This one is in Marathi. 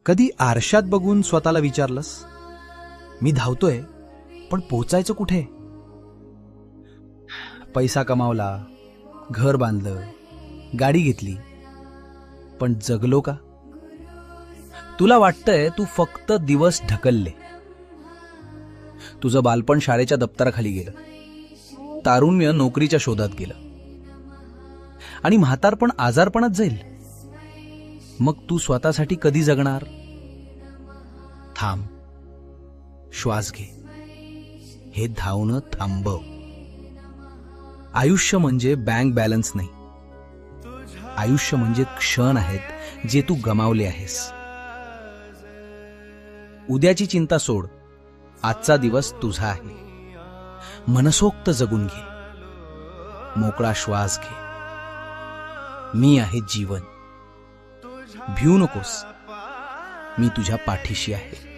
कधी आरशात बघून स्वतःला विचारलंस, मी धावतोय पण पोचायचं कुठे? पैसा कमावला, घर बांधलं, गाडी घेतली, पण जगलो का? तुला वाटतंय तू फक्त दिवस ढकलले. तुझं बालपण शाळेच्या दप्तराखाली गेलं, तारुण्य नोकरीच्या शोधात गेलं आणि म्हातारपण आजारपणात जाईल. मग तू स्वतःसाठी कधी जगणार? थांब, श्वास घे, हे धावणं थांबव. आयुष्य म्हणजे बँक बॅलन्स नाही. आयुष्य म्हणजे क्षण आहेत जे तू गमावले आहेस. उद्याची चिंता सोड, आजचा दिवस तुझा आहे. मनसोक्त जगून घे, मोकळा श्वास घे. मी आहे जीवन. भिवू नकोस, मी तुझ्या पाठीशी आहे.